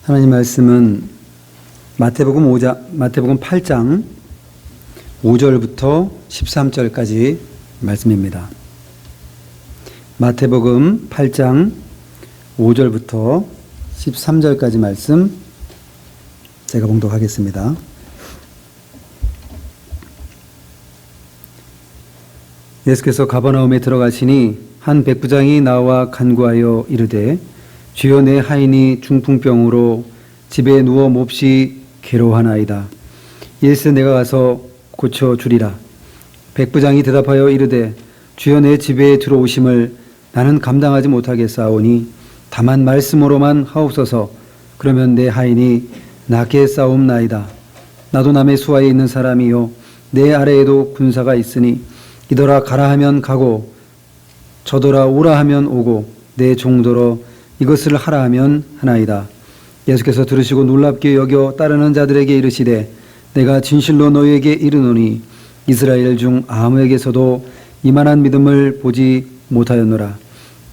하나님 말씀은 마태복음 8장 5절부터 13절까지 말씀입니다. 마태복음 8장 5절부터 13절까지 말씀 제가 봉독하겠습니다. 예수께서 가버나움에 들어가시니 한 백부장이 나와 간구하여 이르되 주여 내 하인이 중풍병으로 집에 누워 몹시 괴로워하나이다. 일세 내가 가서 고쳐주리라. 백부장이 대답하여 이르되 주여 내 집에 들어오심을 나는 감당하지 못하겠사오니 다만 말씀으로만 하옵소서. 그러면 내 하인이 낫게 싸움나이다. 나도 남의 수하에 있는 사람이요 내 아래에도 군사가 있으니 이더라 가라 하면 가고 저더라 오라 하면 오고 내 종더러 이것을 하라 하면 하나이다. 예수께서 들으시고 놀랍게 여겨 따르는 자들에게 이르시되 내가 진실로 너희에게 이르노니 이스라엘 중 아무에게서도 이만한 믿음을 보지 못하였노라.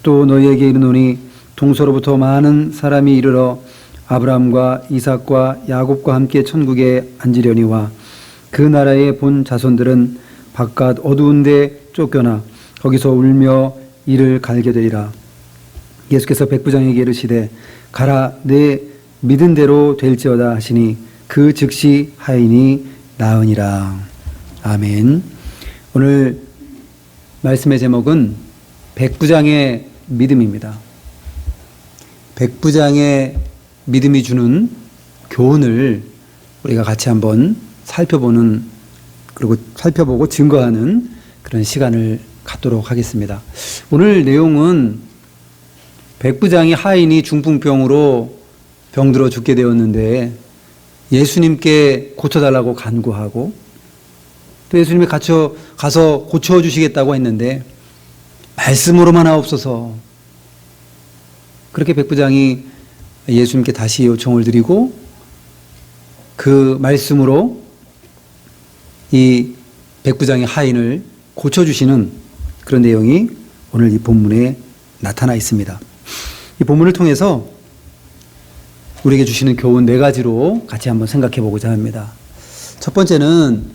또 너희에게 이르노니 동서로부터 많은 사람이 이르러 아브라함과 이삭과 야곱과 함께 천국에 앉으려니와 그 나라의 본 자손들은 바깥 어두운 데 쫓겨나 거기서 울며 이를 갈게 되리라. 예수께서 백부장에게 이르시되 가라 내 믿은 대로 될지어다 하시니 그 즉시 하인이 나으니라. 아멘. 오늘 말씀의 제목은 백부장의 믿음입니다. 백부장의 믿음이 주는 교훈을 우리가 같이 한번 살펴보고 증거하는 그런 시간을 갖도록 하겠습니다. 오늘 내용은 백부장이 하인이 중풍병으로 병들어 죽게 되었는데 예수님께 고쳐달라고 간구하고 또 예수님이 가서 고쳐주시겠다고 했는데 말씀으로만 하옵소서. 그렇게 백부장이 예수님께 다시 요청을 드리고 그 말씀으로 이 백부장의 하인을 고쳐주시는 그런 내용이 오늘 이 본문에 나타나 있습니다. 이 본문을 통해서 우리에게 주시는 교훈 4가지로 같이 한번 생각해 보고자 합니다. 첫 번째는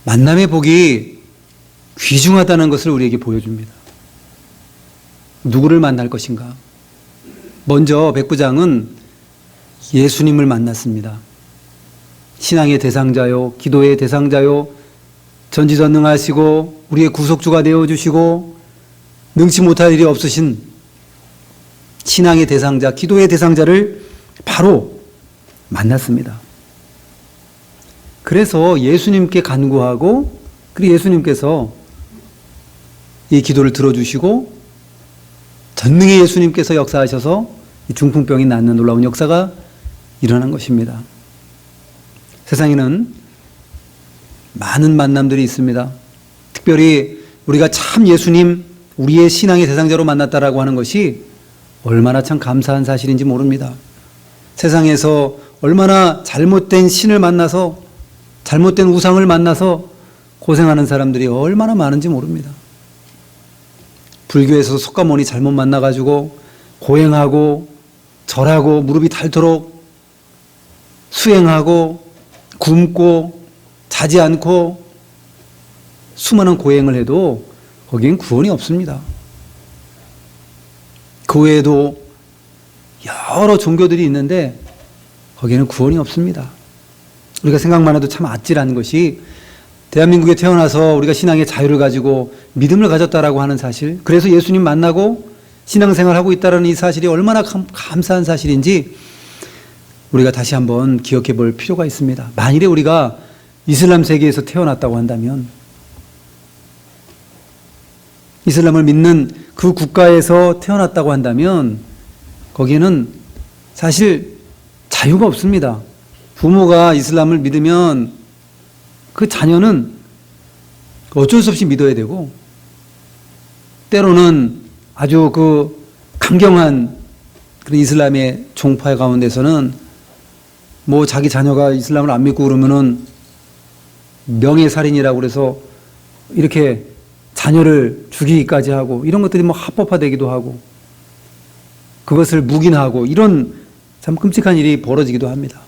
만남의 복이 귀중하다는 것을 우리에게 보여줍니다. 누구를 만날 것인가? 먼저 백부장은 예수님을 만났습니다. 신앙의 대상자요, 기도의 대상자요, 전지전능하시고 우리의 구속주가 되어주시고 능치 못할 일이 없으신 신앙의 대상자, 기도의 대상자를 바로 만났습니다. 그래서 예수님께 간구하고 그리고 예수님께서 이 기도를 들어주시고 전능의 예수님께서 역사하셔서 이 중풍병이 낫는 놀라운 역사가 일어난 것입니다. 세상에는 많은 만남들이 있습니다. 특별히 우리가 참 예수님, 우리의 신앙의 대상자로 만났다라고 하는 것이 얼마나 참 감사한 사실인지 모릅니다. 세상에서 얼마나 잘못된 신을 만나서 잘못된 우상을 만나서 고생하는 사람들이 얼마나 많은지 모릅니다. 불교에서 석가모니 잘못 만나가지고 고행하고 절하고 무릎이 닳도록 수행하고 굶고 자지 않고 수많은 고행을 해도 거기엔 구원이 없습니다. 그 외에도 여러 종교들이 있는데 거기에는 구원이 없습니다. 우리가 생각만 해도 참 아찔한 것이 대한민국에 태어나서 우리가 신앙의 자유를 가지고 믿음을 가졌다라고 하는 사실, 그래서 예수님 만나고 신앙생활하고 있다는 이 사실이 얼마나 감사한 사실인지 우리가 다시 한번 기억해 볼 필요가 있습니다. 만일에 우리가 이슬람 세계에서 태어났다고 한다면, 이슬람을 믿는 그 국가에서 태어났다고 한다면 거기에는 사실 자유가 없습니다. 부모가 이슬람을 믿으면 그 자녀는 어쩔 수 없이 믿어야 되고, 때로는 아주 그 강경한 그런 이슬람의 종파 가운데서는 뭐 자기 자녀가 이슬람을 안 믿고 그러면은 명예살인이라고 그래서 이렇게 자녀를 죽이기까지 하고 이런 것들이 뭐 합법화되기도 하고 그것을 묵인하고 이런 참 끔찍한 일이 벌어지기도 합니다.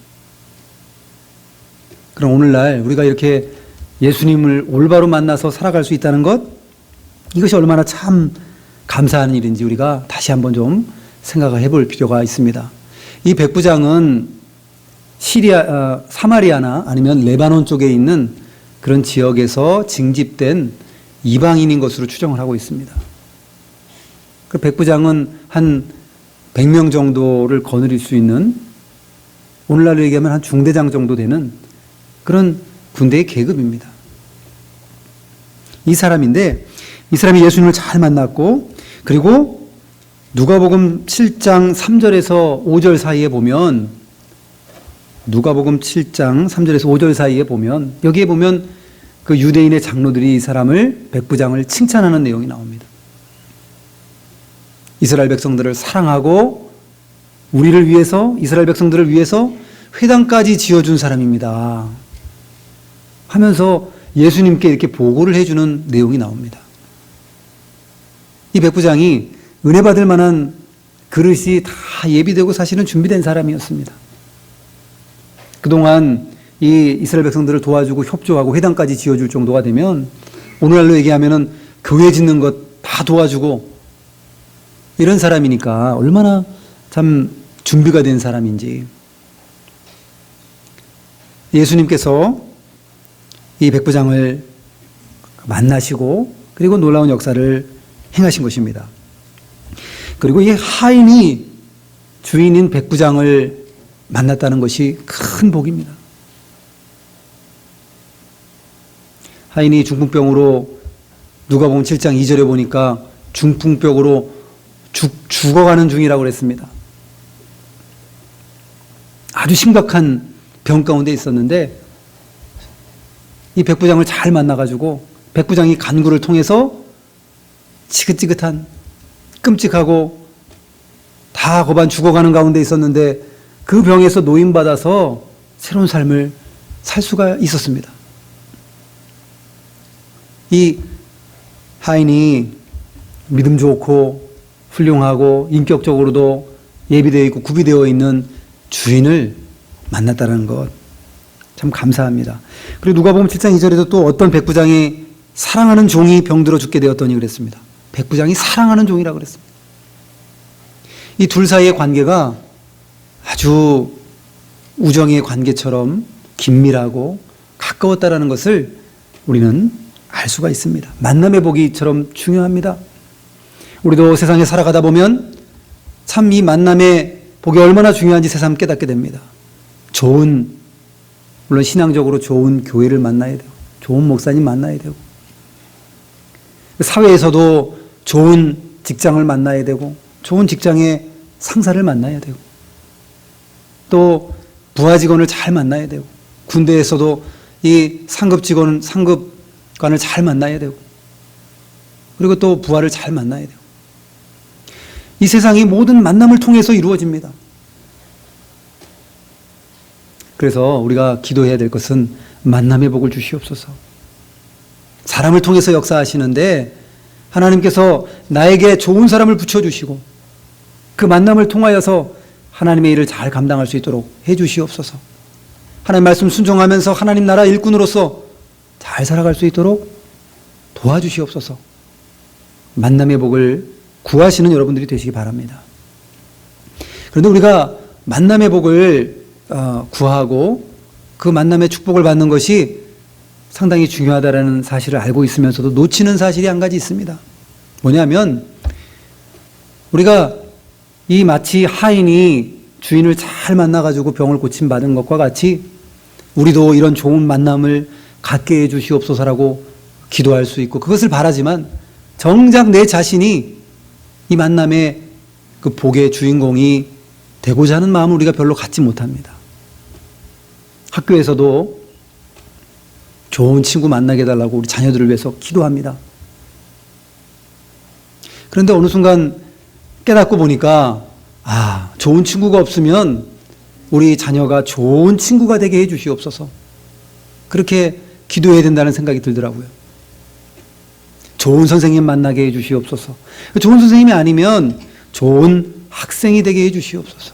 그럼 오늘날 우리가 이렇게 예수님을 올바로 만나서 살아갈 수 있다는 것, 이것이 얼마나 참 감사한 일인지 우리가 다시 한번 좀 생각을 해볼 필요가 있습니다. 이 백부장은 사마리아나 아니면 레바논 쪽에 있는 그런 지역에서 징집된 이방인인 것으로 추정을 하고 있습니다. 그 백부장은 한 100명 정도를 거느릴 수 있는, 오늘날로 얘기하면 한 중대장 정도 되는 그런 군대의 계급입니다. 이 사람인데, 이 사람이 예수님을 잘 만났고, 그리고 누가복음 7장 3절에서 5절 사이에 보면, 누가복음 7장 3절에서 5절 사이에 보면, 여기에 보면 그 유대인의 장로들이 이 사람을, 백부장을 칭찬하는 내용이 나옵니다. 이스라엘 백성들을 사랑하고 우리를 위해서, 이스라엘 백성들을 위해서 회당까지 지어준 사람입니다 하면서 예수님께 이렇게 보고를 해주는 내용이 나옵니다. 이 백부장이 은혜 받을 만한 그릇이 다 예비되고 사실은 준비된 사람이었습니다. 그동안 이 이스라엘 백성들을 도와주고 협조하고 회당까지 지어줄 정도가 되면, 오늘날로 얘기하면은 교회 짓는 것 다 도와주고 이런 사람이니까 얼마나 참 준비가 된 사람인지. 예수님께서 이 백부장을 만나시고 그리고 놀라운 역사를 행하신 것입니다. 그리고 이 하인이 주인인 백부장을 만났다는 것이 큰 복입니다. 하인이 중풍병으로, 누가복음 7장 2절에 보니까 중풍병으로 죽어가는 중이라고 그랬습니다. 아주 심각한 병 가운데 있었는데 이 백부장을 잘 만나가지고 백부장이 간구를 통해서 지긋지긋한, 끔찍하고 다 거반 죽어가는 가운데 있었는데 그 병에서 노임받아서 새로운 삶을 살 수가 있었습니다. 이 하인이 믿음 좋고 훌륭하고 인격적으로도 예비되어 있고 구비되어 있는 주인을 만났다는 것, 참 감사합니다. 그리고 누가복음 7장 2절에도 또 어떤 백부장이 사랑하는 종이 병들어 죽게 되었더니 그랬습니다. 백부장이 사랑하는 종이라고 그랬습니다. 이 둘 사이의 관계가 아주 우정의 관계처럼 긴밀하고 가까웠다라는 것을 우리는 알 수가 있습니다. 만남의 복이처럼 중요합니다. 우리도 세상에 살아가다 보면 참 이 만남의 복이 얼마나 중요한지 새삼 깨닫게 됩니다. 물론 신앙적으로 좋은 교회를 만나야 되고, 좋은 목사님 만나야 되고, 사회에서도 좋은 직장을 만나야 되고, 좋은 직장의 상사를 만나야 되고, 또 부하 직원을 잘 만나야 되고, 군대에서도 이 상급 상급관을 잘 만나야 되고, 그리고 또 부하를 잘 만나야 되고, 이 세상이 모든 만남을 통해서 이루어집니다. 그래서 우리가 기도해야 될 것은 만남의 복을 주시옵소서. 사람을 통해서 역사하시는데 하나님께서 나에게 좋은 사람을 붙여주시고 그 만남을 통하여서 하나님의 일을 잘 감당할 수 있도록 해 주시옵소서. 하나님 말씀 순종하면서 하나님 나라 일꾼으로서 잘 살아갈 수 있도록 도와주시옵소서. 만남의 복을 구하시는 여러분들이 되시기 바랍니다. 그런데 우리가 만남의 복을 구하고 그 만남의 축복을 받는 것이 상당히 중요하다는 사실을 알고 있으면서도 놓치는 사실이 한 가지 있습니다. 뭐냐면 우리가 이 마치 하인이 주인을 잘 만나가지고 병을 고침받은 것과 같이 우리도 이런 좋은 만남을 갖게 해 주시옵소서라고 기도할 수 있고 그것을 바라지만 정작 내 자신이 이 만남의 그 복의 주인공이 되고자 하는 마음을 우리가 별로 갖지 못합니다. 학교에서도 좋은 친구 만나게 해달라고 우리 자녀들을 위해서 기도합니다. 그런데 어느 순간 깨닫고 보니까 좋은 친구가 없으면 우리 자녀가 좋은 친구가 되게 해 주시옵소서. 그렇게 기도해야 된다는 생각이 들더라고요. 좋은 선생님 만나게 해 주시옵소서. 좋은 선생님이 아니면 좋은 학생이 되게 해 주시옵소서.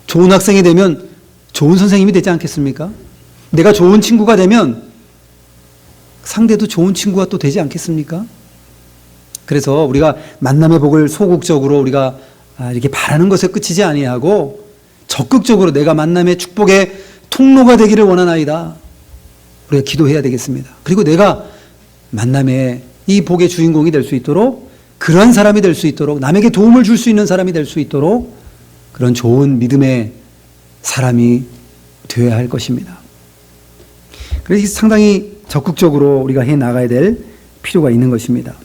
좋은 학생이 되면 좋은 선생님이 되지 않겠습니까? 내가 좋은 친구가 되면 상대도 좋은 친구가 또 되지 않겠습니까? 그래서 우리가 만남의 복을 소극적으로 우리가 이렇게 바라는 것에 그치지 아니하고 적극적으로 내가 만남의 축복의 통로가 되기를 원하나이다. 우리가 기도해야 되겠습니다. 그리고 내가 만남의 이 복의 주인공이 될 수 있도록, 그러한 사람이 될 수 있도록, 남에게 도움을 줄 수 있는 사람이 될 수 있도록 그런 좋은 믿음의 사람이 되어야 할 것입니다. 그래서 상당히 적극적으로 우리가 해 나가야 될 필요가 있는 것입니다.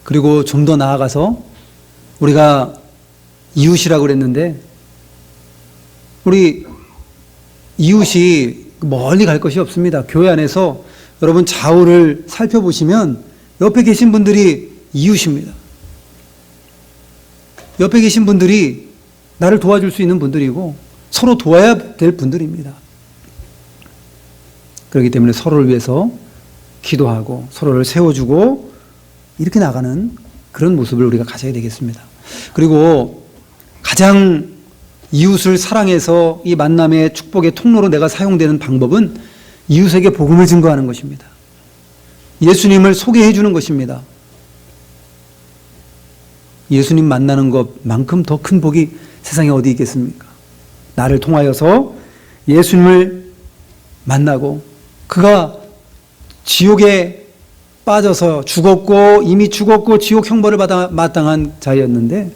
그리고 좀 더 나아가서 우리가 이웃이라고 그랬는데, 우리 이웃이 멀리 갈 것이 없습니다. 교회 안에서 여러분 좌우를 살펴보시면 옆에 계신 분들이 이웃입니다. 옆에 계신 분들이 나를 도와줄 수 있는 분들이고 서로 도와야 될 분들입니다. 그렇기 때문에 서로를 위해서 기도하고 서로를 세워주고 이렇게 나가는 그런 모습을 우리가 가져야 되겠습니다. 그리고 가장 이웃을 사랑해서 이 만남의 축복의 통로로 내가 사용되는 방법은 이웃에게 복음을 증거하는 것입니다. 예수님을 소개해 주는 것입니다. 예수님 만나는 것만큼 더 큰 복이 세상에 어디 있겠습니까? 나를 통하여서 예수님을 만나고 그가 지옥에 빠져서 죽었고 이미 죽었고 지옥 형벌을 받아 마땅한 자였는데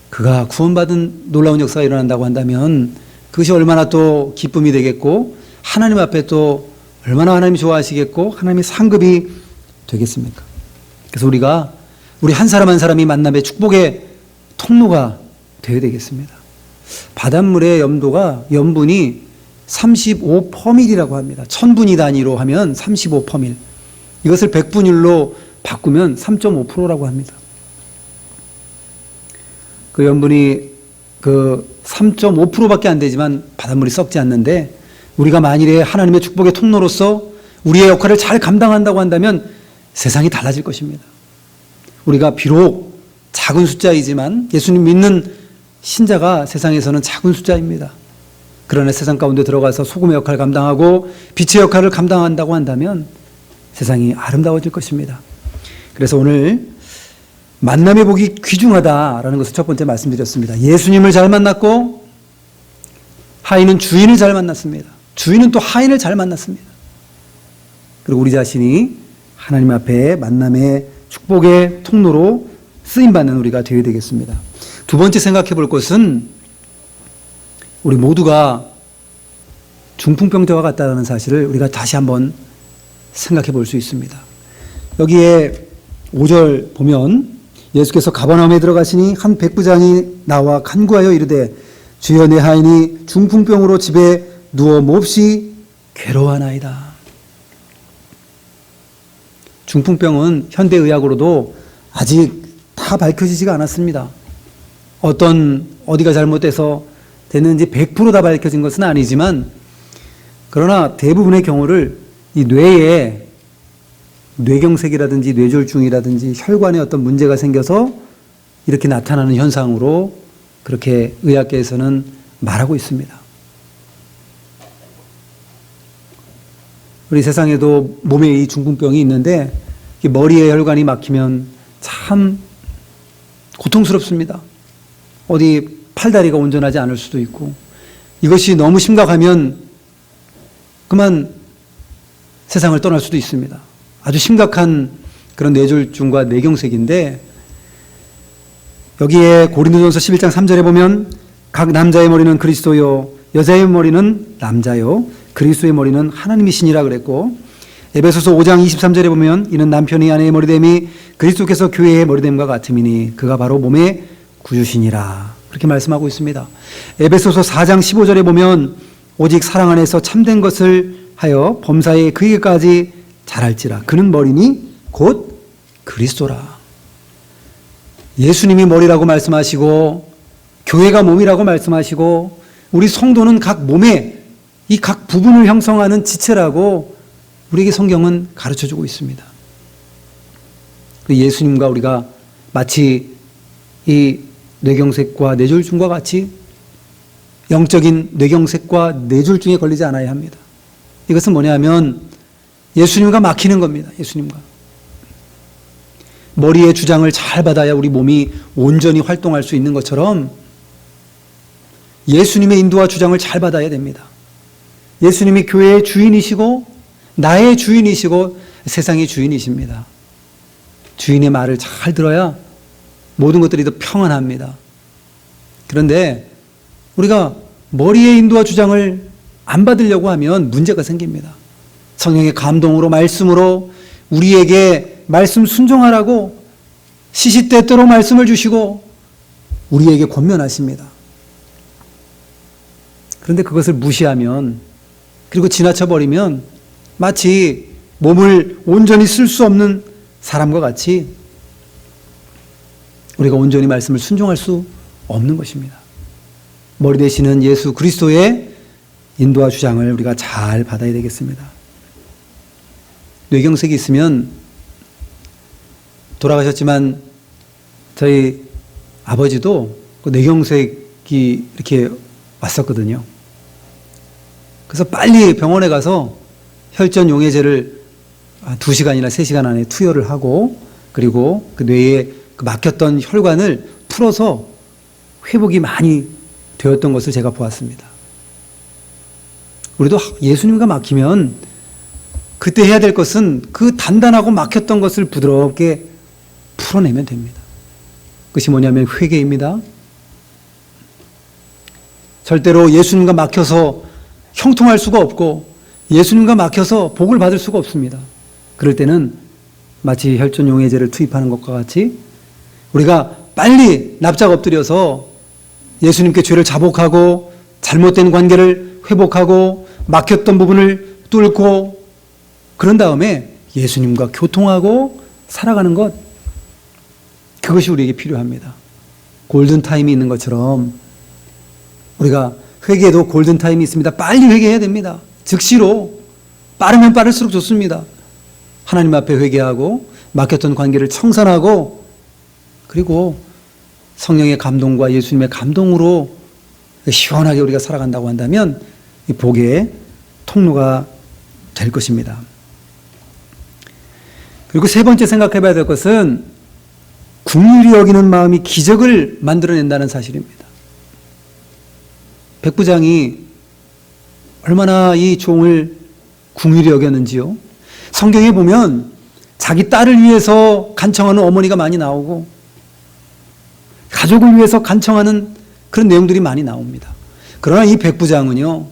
그가 구원받은 놀라운 역사가 일어난다고 한다면 그것이 얼마나 또 기쁨이 되겠고 하나님 앞에 또 얼마나 하나님이 좋아하시겠고 하나님이 상급이 되겠습니까? 그래서 우리가 우리 한 사람 한 사람이 만남의 축복의 통로가 되어야 되겠습니다. 바닷물의 염분이 35%이라고 합니다. 1000분위 단위로 하면 35%. 이것을 100분율로 바꾸면 3.5%라고 합니다. 그 염분이 3.5%밖에 안 되지만 바닷물이 썩지 않는데 우리가 만일에 하나님의 축복의 통로로서 우리의 역할을 잘 감당한다고 한다면 세상이 달라질 것입니다. 우리가 비록 작은 숫자이지만 예수님 믿는 신자가 세상에서는 작은 숫자입니다. 그러나 세상 가운데 들어가서 소금의 역할을 감당하고 빛의 역할을 감당한다고 한다면 세상이 아름다워질 것입니다. 그래서 오늘 만남의 복이 귀중하다라는 것을 첫 번째 말씀드렸습니다. 예수님을 잘 만났고 하인은 주인을 잘 만났습니다. 주인은 또 하인을 잘 만났습니다. 그리고 우리 자신이 하나님 앞에 만남의 축복의 통로로 쓰임받는 우리가 되어야 되겠습니다. 두 번째 생각해 볼 것은 우리 모두가 중풍병자와 같다는 사실을 우리가 다시 한번 생각해 볼 수 있습니다. 여기에 5절 보면 예수께서 가버나움에 들어가시니 한 백부장이 나와 간구하여 이르되 주여 내 하인이 중풍병으로 집에 누워 몹시 괴로워하나이다. 중풍병은 현대의학으로도 아직 다 밝혀지지가 않았습니다. 어디가 잘못돼서 됐는지 100% 다 밝혀진 것은 아니지만 그러나 대부분의 경우를 이 뇌에 뇌경색이라든지 뇌졸중이라든지 혈관에 어떤 문제가 생겨서 이렇게 나타나는 현상으로 그렇게 의학계에서는 말하고 있습니다. 우리 세상에도 몸에 이 중풍병이 있는데 머리에 혈관이 막히면 참 고통스럽습니다. 어디 팔다리가 온전하지 않을 수도 있고 이것이 너무 심각하면 그만 세상을 떠날 수도 있습니다. 아주 심각한 그런 뇌졸중과 뇌경색인데 여기에 고린도전서 11장 3절에 보면 각 남자의 머리는 그리스도요 여자의 머리는 남자요 그리스도의 머리는 하나님이시니라 그랬고 에베소서 5장 23절에 보면 이는 남편이 아내의 머리됨이 그리스도께서 교회의 머리됨과 같음이니 그가 바로 몸의 구주시니라 그렇게 말씀하고 있습니다. 에베소서 4장 15절에 보면 오직 사랑 안에서 참된 것을 하여 범사에 그에게까지 자랄지라 그는 머리니 곧 그리스도라. 예수님이 머리라고 말씀하시고 교회가 몸이라고 말씀하시고 우리 성도는 각 몸의 이 각 부분을 형성하는 지체라고 우리에게 성경은 가르쳐주고 있습니다. 예수님과 우리가 마치 이 뇌경색과 뇌졸중과 같이 영적인 뇌경색과 뇌졸중에 걸리지 않아야 합니다. 이것은 뭐냐면 예수님과 막히는 겁니다. 예수님과. 머리의 주장을 잘 받아야 우리 몸이 온전히 활동할 수 있는 것처럼 예수님의 인도와 주장을 잘 받아야 됩니다. 예수님이 교회의 주인이시고 나의 주인이시고 세상의 주인이십니다. 주인의 말을 잘 들어야 모든 것들이 더 평안합니다. 그런데 우리가 머리의 인도와 주장을 안 받으려고 하면 문제가 생깁니다. 성령의 감동으로 말씀으로 우리에게 말씀 순종하라고 시시때때로 말씀을 주시고 우리에게 권면하십니다. 그런데 그것을 무시하면 그리고 지나쳐버리면 마치 몸을 온전히 쓸 수 없는 사람과 같이 우리가 온전히 말씀을 순종할 수 없는 것입니다. 머리 되시는 예수 그리스도의 인도와 주장을 우리가 잘 받아야 되겠습니다. 뇌경색이 있으면 돌아가셨지만 저희 아버지도 그 뇌경색이 이렇게 왔었거든요. 그래서 빨리 병원에 가서 혈전 용해제를 2시간이나 3시간 안에 투여를 하고 그리고 그 뇌에 그 막혔던 혈관을 풀어서 회복이 많이 되었던 것을 제가 보았습니다. 우리도 예수님과 막히면 그때 해야 될 것은 그 단단하고 막혔던 것을 부드럽게 풀어내면 됩니다. 그것이 뭐냐면 회개입니다. 절대로 예수님과 막혀서 형통할 수가 없고 예수님과 막혀서 복을 받을 수가 없습니다. 그럴 때는 마치 혈전 용해제를 투입하는 것과 같이 우리가 빨리 납작 엎드려서 예수님께 죄를 자복하고 잘못된 관계를 회복하고 막혔던 부분을 뚫고 그런 다음에 예수님과 교통하고 살아가는 것, 그것이 우리에게 필요합니다. 골든타임이 있는 것처럼 우리가 회개에도 골든타임이 있습니다. 빨리 회개해야 됩니다. 즉시로 빠르면 빠를수록 좋습니다. 하나님 앞에 회개하고 막혔던 관계를 청산하고 그리고 성령의 감동과 예수님의 감동으로 시원하게 우리가 살아간다고 한다면 이 복의 통로가 될 것입니다. 그리고 세 번째 생각해 봐야 될 것은 긍휼히 여기는 마음이 기적을 만들어낸다는 사실입니다. 백부장이 얼마나 이 종을 긍휼히 여겼는지요. 성경에 보면 자기 딸을 위해서 간청하는 어머니가 많이 나오고 가족을 위해서 간청하는 그런 내용들이 많이 나옵니다. 그러나 이 백부장은요,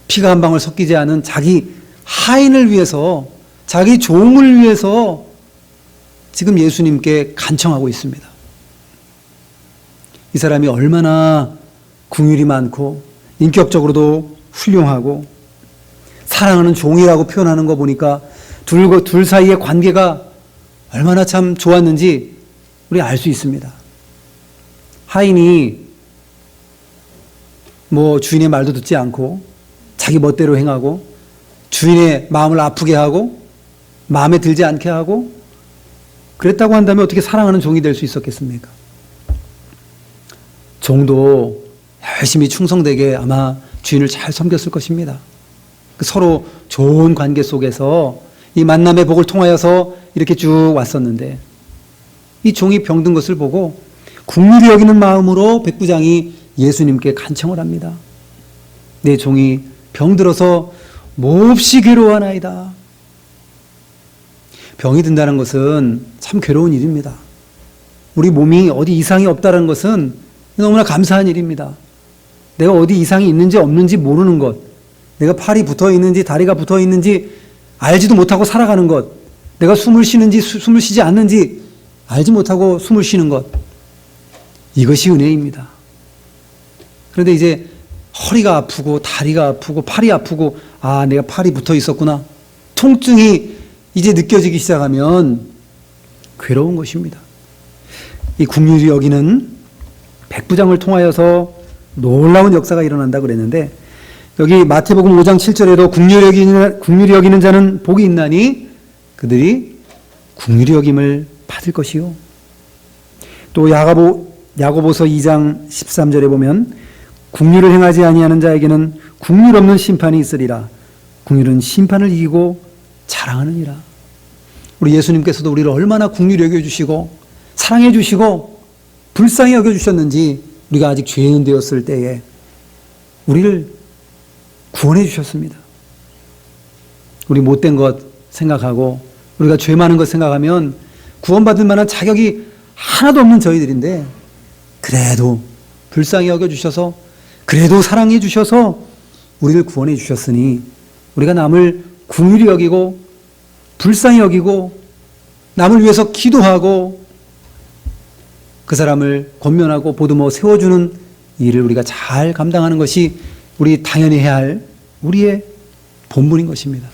피가 한 방울 섞이지 않은 자기 하인을 위해서, 자기 종을 위해서 지금 예수님께 간청하고 있습니다. 이 사람이 얼마나 긍휼이 많고 인격적으로도 훌륭하고 사랑하는 종이라고 표현하는 거 보니까 둘 사이의 관계가 얼마나 참 좋았는지 우리 알 수 있습니다. 하인이 주인의 말도 듣지 않고 자기 멋대로 행하고 주인의 마음을 아프게 하고 마음에 들지 않게 하고 그랬다고 한다면 어떻게 사랑하는 종이 될 수 있었겠습니까? 종도 열심히 충성되게 아마 주인을 잘 섬겼을 것입니다. 서로 좋은 관계 속에서 이 만남의 복을 통하여서 이렇게 쭉 왔었는데 이 종이 병든 것을 보고 긍휼히 여기는 마음으로 백부장이 예수님께 간청을 합니다. 내 종이 병들어서 몹시 괴로워하나이다. 병이 든다는 것은 참 괴로운 일입니다. 우리 몸이 어디 이상이 없다는 것은 너무나 감사한 일입니다. 내가 어디 이상이 있는지 없는지 모르는 것, 내가 팔이 붙어 있는지 다리가 붙어 있는지 알지도 못하고 살아가는 것, 내가 숨을 쉬는지 숨을 쉬지 않는지 알지 못하고 숨을 쉬는 것, 이것이 은혜입니다. 그런데 이제 허리가 아프고 다리가 아프고 팔이 아프고 내가 팔이 붙어 있었구나, 통증이 이제 느껴지기 시작하면 괴로운 것입니다. 이 긍휼히 여기는 백부장을 통하여서 놀라운 역사가 일어난다 그랬는데 여기 마태복음 5장 7절에도 긍휼히 여기는 자는 복이 있나니 그들이 긍휼히 여김을 받을 것이요. 또 야고보서 2장 13절에 보면 국률을 행하지 아니하는 자에게는 국률 없는 심판이 있으리라. 국률은 심판을 이기고 자랑하느니라. 우리 예수님께서도 우리를 얼마나 국률히 여겨주시고 사랑해 주시고 불쌍히 여겨주셨는지 우리가 아직 죄인 되었을 때에 우리를 구원해 주셨습니다. 우리 못된 것 생각하고 우리가 죄 많은 것 생각하면 구원받을 만한 자격이 하나도 없는 저희들인데 그래도 불쌍히 여겨주셔서 그래도 사랑해 주셔서 우리를 구원해 주셨으니 우리가 남을 긍휼히 여기고 불쌍히 여기고 남을 위해서 기도하고 그 사람을 권면하고 보듬어 세워주는 일을 우리가 잘 감당하는 것이 우리 당연히 해야 할 우리의 본분인 것입니다.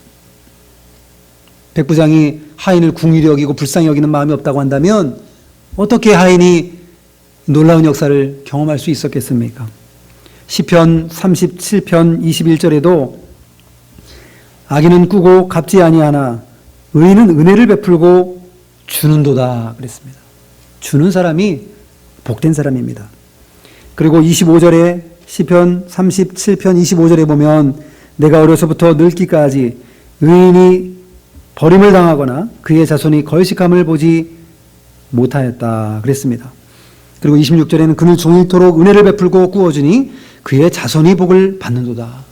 백부장이 하인을 긍휼히 여기고 불쌍히 여기는 마음이 없다고 한다면 어떻게 하인이 놀라운 역사를 경험할 수 있었겠습니까? 시편 37편 21절에도 악인은 꾸고 갚지 아니하나 의인은 은혜를 베풀고 주는도다 그랬습니다. 주는 사람이 복된 사람입니다. 그리고 25절에 시편 37편 25절에 보면 내가 어려서부터 늙기까지 의인이 버림을 당하거나 그의 자손이 걸식함을 보지 못하였다 그랬습니다. 그리고 26절에는 그는 종일토록 은혜를 베풀고 꾸어주니 그의 자손이 복을 받는도다.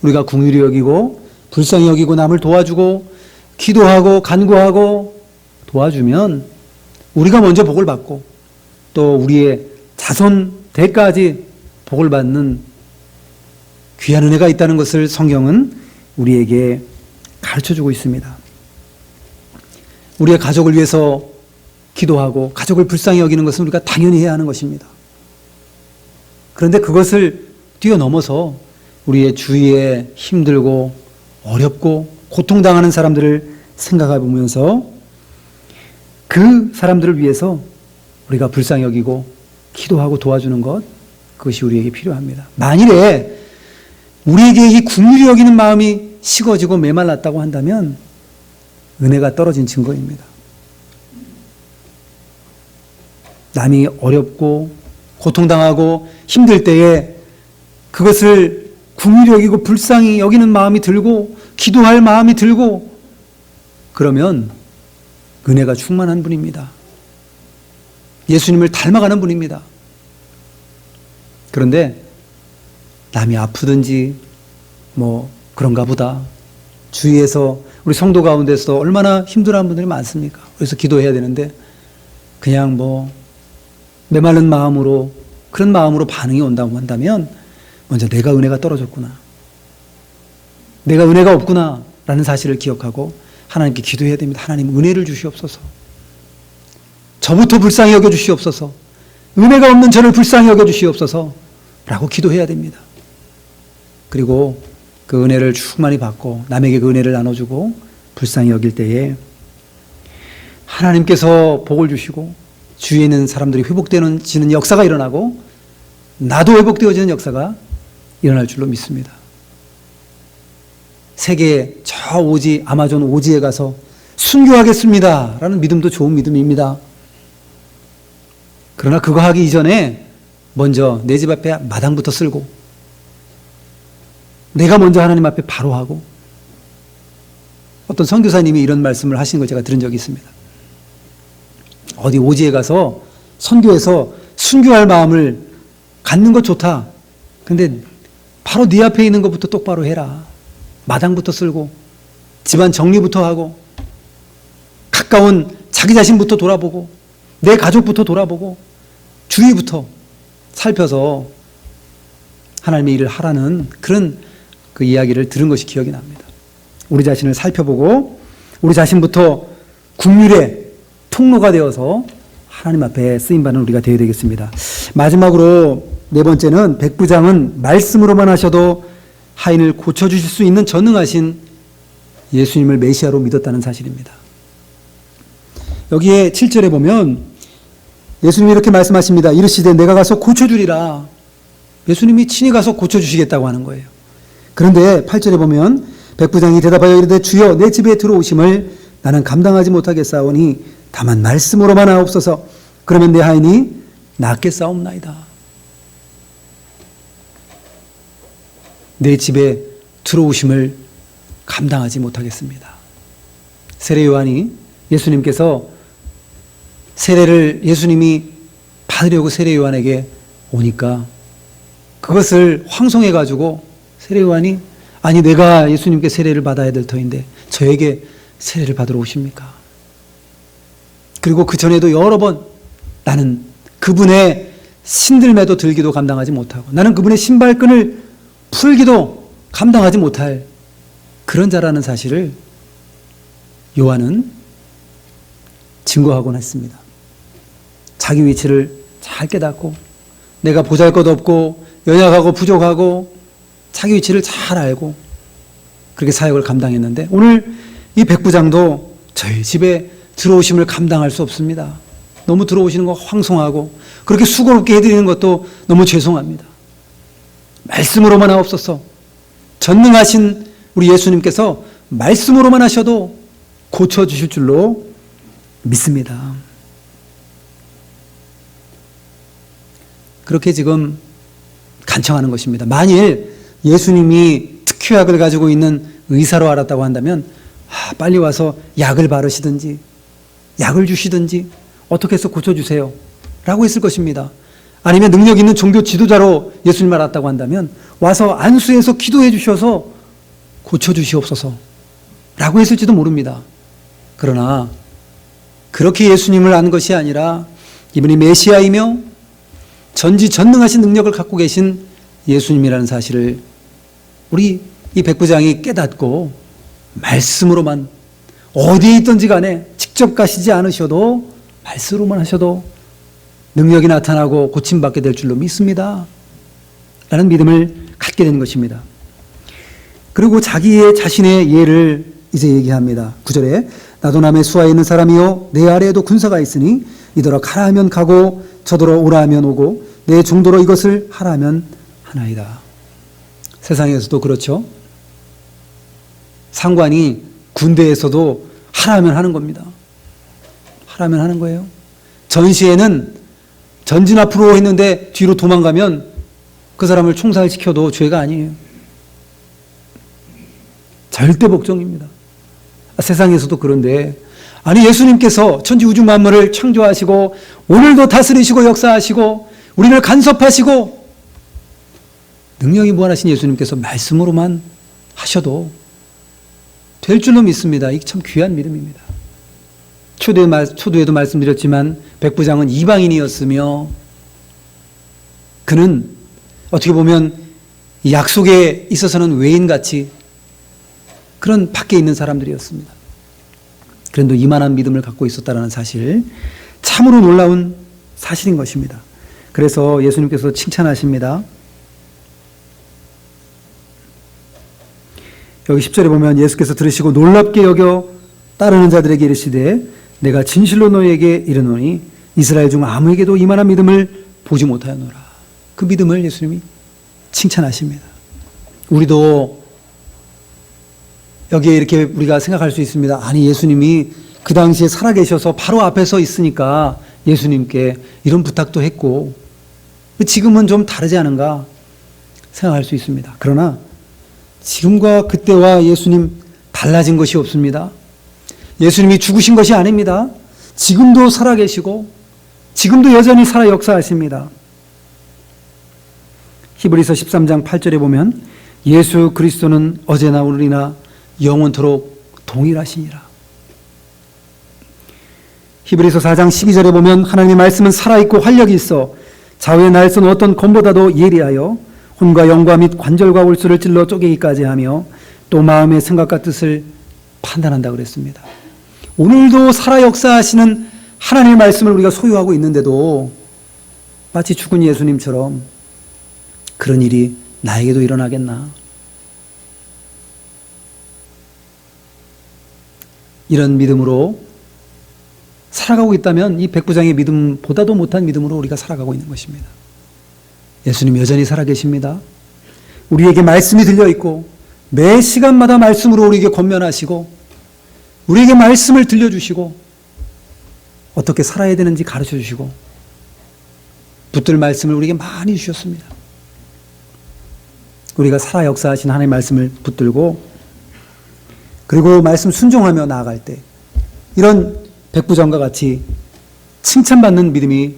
우리가 긍휼히 여기고 불쌍히 여기고 남을 도와주고 기도하고 간구하고 도와주면 우리가 먼저 복을 받고 또 우리의 자손 대까지 복을 받는 귀한 은혜가 있다는 것을 성경은 우리에게 가르쳐주고 있습니다. 우리의 가족을 위해서 기도하고 가족을 불쌍히 여기는 것은 우리가 당연히 해야 하는 것입니다. 그런데 그것을 뛰어넘어서 우리의 주위에 힘들고 어렵고 고통당하는 사람들을 생각해 보면서 그 사람들을 위해서 우리가 불쌍히 여기고 기도하고 도와주는 것, 그것이 우리에게 필요합니다. 만일에 우리에게 이 긍휼히 여기는 마음이 식어지고 메말랐다고 한다면 은혜가 떨어진 증거입니다. 남이 어렵고 고통당하고 힘들 때에 그것을 긍휼히 여기고 불쌍히 여기는 마음이 들고 기도할 마음이 들고 그러면 은혜가 충만한 분입니다. 예수님을 닮아가는 분입니다. 그런데 남이 아프든지 뭐 그런가 보다 주위에서 우리 성도 가운데서 얼마나 힘들어하는 분들이 많습니까? 그래서 기도해야 되는데 그냥 뭐 메마른 마음으로 그런 마음으로 반응이 온다고 한다면 먼저 내가 은혜가 떨어졌구나, 내가 은혜가 없구나 라는 사실을 기억하고 하나님께 기도해야 됩니다. 하나님 은혜를 주시옵소서, 저부터 불쌍히 여겨주시옵소서, 은혜가 없는 저를 불쌍히 여겨주시옵소서 라고 기도해야 됩니다. 그리고 그 은혜를 충만히 받고 남에게 그 은혜를 나눠주고 불쌍히 여길 때에 하나님께서 복을 주시고 주위에 있는 사람들이 회복되는 역사가 일어나고 나도 회복되어지는 역사가 일어날 줄로 믿습니다. 세계 저 오지 아마존 오지에 가서 순교하겠습니다 라는 믿음도 좋은 믿음입니다. 그러나 그거 하기 이전에 먼저 내 집 앞에 마당부터 쓸고 내가 먼저 하나님 앞에 바로 하고, 어떤 선교사님이 이런 말씀을 하시는 걸 제가 들은 적이 있습니다. 어디 오지에 가서 선교해서 순교할 마음을 갖는 것 좋다. 근데 바로 네 앞에 있는 것부터 똑바로 해라. 마당부터 쓸고 집안 정리부터 하고 가까운 자기 자신부터 돌아보고 내 가족부터 돌아보고 주위부터 살펴서 하나님의 일을 하라는 그런 그 이야기를 들은 것이 기억이 납니다. 우리 자신을 살펴보고 우리 자신부터 긍휼의 통로가 되어서 하나님 앞에 쓰임받는 우리가 되어야 되겠습니다. 마지막으로 네 번째는 백부장은 말씀으로만 하셔도 하인을 고쳐주실 수 있는 전능하신 예수님을 메시아로 믿었다는 사실입니다. 여기에 7절에 보면 예수님이 이렇게 말씀하십니다. 이르시되 내가 가서 고쳐주리라. 예수님이 친히 가서 고쳐주시겠다고 하는 거예요. 그런데 8절에 보면 백부장이 대답하여 이르되 주여 내 집에 들어오심을 나는 감당하지 못하겠사오니 다만 말씀으로만 하옵소서. 그러면 내 하인이 낮게 싸움나이다. 내 집에 들어오심을 감당하지 못하겠습니다. 세례 요한이 예수님께서 세례를 예수님이 받으려고 세례 요한에게 오니까 그것을 황송해가지고 세례 요한이 아니 내가 예수님께 세례를 받아야 될 터인데 저에게 세례를 받으러 오십니까? 그리고 그 전에도 여러 번 나는 그분의 신들매도 들기도 감당하지 못하고 나는 그분의 신발끈을 풀기도 감당하지 못할 그런 자라는 사실을 요한은 증거하곤 했습니다. 자기 위치를 잘 깨닫고 내가 보잘것없고 연약하고 부족하고 자기 위치를 잘 알고 그렇게 사역을 감당했는데 오늘 이 백부장도 저희 집에 들어오심을 감당할 수 없습니다. 너무 들어오시는 거 황송하고 그렇게 수고롭게 해드리는 것도 너무 죄송합니다. 말씀으로만 하옵소서. 전능하신 우리 예수님께서 말씀으로만 하셔도 고쳐주실 줄로 믿습니다. 그렇게 지금 간청하는 것입니다. 만일 예수님이 특효약을 가지고 있는 의사로 알았다고 한다면 빨리 와서 약을 바르시든지 약을 주시든지 어떻게 해서 고쳐주세요 라고 했을 것입니다. 아니면 능력 있는 종교 지도자로 예수님을 알았다고 한다면 와서 안수해서 기도해 주셔서 고쳐주시옵소서 라고 했을지도 모릅니다. 그러나 그렇게 예수님을 아는 것이 아니라 이분이 메시아이며 전지전능하신 능력을 갖고 계신 예수님이라는 사실을 우리 이 백부장이 깨닫고 말씀으로만 어디에 있든지 간에 직접 가시지 않으셔도 말씀으로만 하셔도 능력이 나타나고 고침받게 될 줄로 믿습니다 라는 믿음을 갖게 되는 것입니다. 그리고 자신의 예를 이제 얘기합니다. 9절에 나도 남의 수하에 있는 사람이요 내 아래에도 군사가 있으니 이더러 가라 하면 가고 저더러 오라 하면 오고 내 중도로 이것을 하라 하면 하나이다. 세상에서도 그렇죠. 상관이 군대에서도 하라면 하는 겁니다. 하라면 하는 거예요. 전시에는 전진 앞으로 했는데 뒤로 도망가면 그 사람을 총살시켜도 죄가 아니에요. 절대 복종입니다. 세상에서도 그런데 아니 예수님께서 천지우주 만물을 창조하시고 오늘도 다스리시고 역사하시고 우리를 간섭하시고 능력이 무한하신 예수님께서 말씀으로만 하셔도 될 줄로 믿습니다. 이게 참 귀한 믿음입니다. 초두에도 말씀드렸지만 백부장은 이방인이었으며 그는 어떻게 보면 약속에 있어서는 외인같이 그런 밖에 있는 사람들이었습니다. 그런데 이만한 믿음을 갖고 있었다는 사실, 참으로 놀라운 사실인 것입니다. 그래서 예수님께서 칭찬하십니다. 여기 10절에 보면 예수께서 들으시고 놀랍게 여겨 따르는 자들에게 이르시되 내가 진실로 너희에게 이르노니 이스라엘 중 아무에게도 이만한 믿음을 보지 못하였노라. 그 믿음을 예수님이 칭찬하십니다. 우리도 여기에 이렇게 우리가 생각할 수 있습니다. 아니 예수님이 그 당시에 살아계셔서 바로 앞에 서 있으니까 예수님께 이런 부탁도 했고 지금은 좀 다르지 않은가 생각할 수 있습니다. 그러나 지금과 그때와 예수님 달라진 것이 없습니다. 예수님이 죽으신 것이 아닙니다. 지금도 살아계시고 지금도 여전히 살아 역사하십니다. 히브리서 13장 8절에 보면 예수 그리스도는 어제나 오늘이나 영원토록 동일하시니라. 히브리서 4장 12절에 보면 하나님의 말씀은 살아있고 활력이 있어 좌우의 날선 어떤 검보다도 예리하여 혼과 영과 및 관절과 골수를 찔러 쪼개기까지 하며 또 마음의 생각과 뜻을 판단한다 그랬습니다. 오늘도 살아 역사하시는 하나님의 말씀을 우리가 소유하고 있는데도 마치 죽은 예수님처럼 그런 일이 나에게도 일어나겠나? 이런 믿음으로 살아가고 있다면 이 백부장의 믿음보다도 못한 믿음으로 우리가 살아가고 있는 것입니다. 예수님 여전히 살아계십니다. 우리에게 말씀이 들려있고 매 시간마다 말씀으로 우리에게 권면하시고 우리에게 말씀을 들려주시고 어떻게 살아야 되는지 가르쳐주시고 붙들 말씀을 우리에게 많이 주셨습니다. 우리가 살아 역사하신 하나님의 말씀을 붙들고 그리고 말씀 순종하며 나아갈 때 이런 백부장과 같이 칭찬받는 믿음이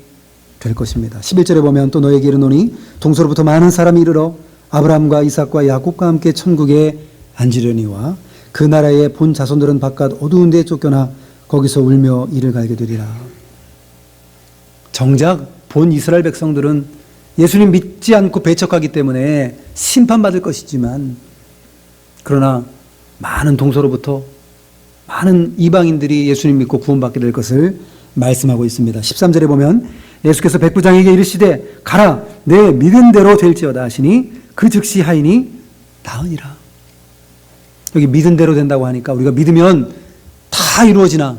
될 것입니다. 11절에 보면 또 너에게 이르노니 동서로부터 많은 사람이 이르러 아브라함과 이삭과 야곱과 함께 천국에 앉으려니와 그 나라의 본 자손들은 바깥 어두운 데에 쫓겨나 거기서 울며 이를 갈게 되리라. 정작 본 이스라엘 백성들은 예수님 믿지 않고 배척하기 때문에 심판받을 것이지만 그러나 많은 동서로부터 많은 이방인들이 예수님 믿고 구원받게 될 것을 말씀하고 있습니다. 13절에 보면 예수께서 백부장에게 이르시되 가라 내 믿은 대로 될지어다 하시니 그 즉시 하인이 나으니라. 여기 믿은 대로 된다고 하니까 우리가 믿으면 다 이루어지나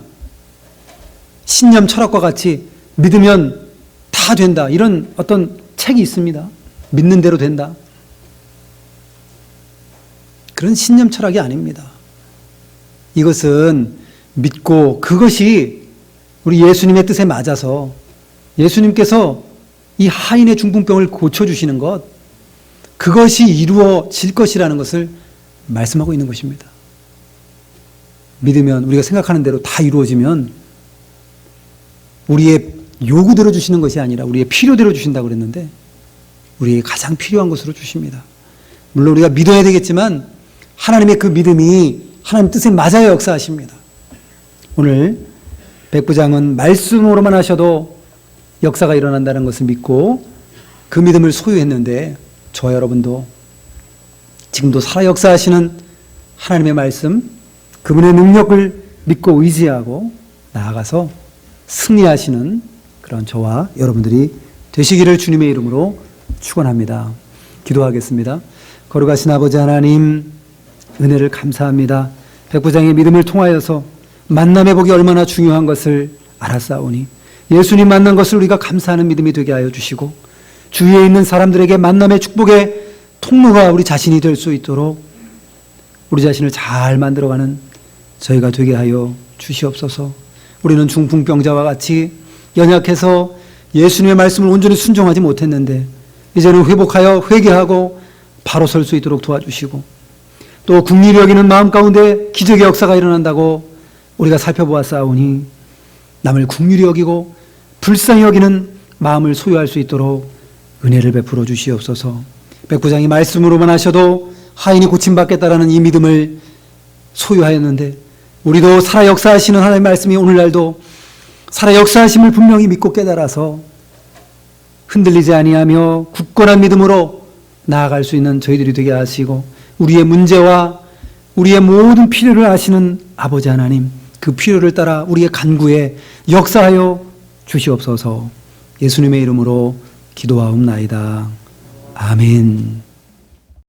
신념 철학과 같이 믿으면 다 된다 이런 어떤 책이 있습니다. 믿는 대로 된다. 그런 신념 철학이 아닙니다. 이것은 믿고 그것이 우리 예수님의 뜻에 맞아서 예수님께서 이 하인의 중풍병을 고쳐주시는 것 그것이 이루어질 것이라는 것을 말씀하고 있는 것입니다. 믿으면 우리가 생각하는 대로 다 이루어지면 우리의 요구대로 주시는 것이 아니라 우리의 필요대로 주신다고 그랬는데 우리의 가장 필요한 것으로 주십니다. 물론 우리가 믿어야 되겠지만 하나님의 그 믿음이 하나님 뜻에 맞아야 역사하십니다. 오늘 백부장은 말씀으로만 하셔도 역사가 일어난다는 것을 믿고 그 믿음을 소유했는데 저와 여러분도 지금도 살아 역사하시는 하나님의 말씀 그분의 능력을 믿고 의지하고 나아가서 승리하시는 그런 저와 여러분들이 되시기를 주님의 이름으로 축원합니다. 기도하겠습니다. 거룩하신 아버지 하나님 은혜를 감사합니다. 백부장의 믿음을 통하여서 만남의 복이 얼마나 중요한 것을 알았사오니 예수님 만난 것을 우리가 감사하는 믿음이 되게 하여 주시고 주위에 있는 사람들에게 만남의 축복의 통로가 우리 자신이 될 수 있도록 우리 자신을 잘 만들어가는 저희가 되게 하여 주시옵소서. 우리는 중풍병자와 같이 연약해서 예수님의 말씀을 온전히 순종하지 못했는데 이제는 회복하여 회개하고 바로 설 수 있도록 도와주시고 또 긍휼히 여기는 마음 가운데 기적의 역사가 일어난다고 우리가 살펴보았사오니 남을 긍휼히 여기고 불쌍히 여기는 마음을 소유할 수 있도록 은혜를 베풀어 주시옵소서. 백부장이 말씀으로만 하셔도 하인이 고침받겠다라는 이 믿음을 소유하였는데 우리도 살아 역사하시는 하나님의 말씀이 오늘날도 살아 역사하심을 분명히 믿고 깨달아서 흔들리지 아니하며 굳건한 믿음으로 나아갈 수 있는 저희들이 되게 하시고 우리의 문제와 우리의 모든 필요를 아시는 아버지 하나님 그 필요를 따라 우리의 간구에 역사하여 주시옵소서. 예수님의 이름으로 기도하옵나이다. 아멘.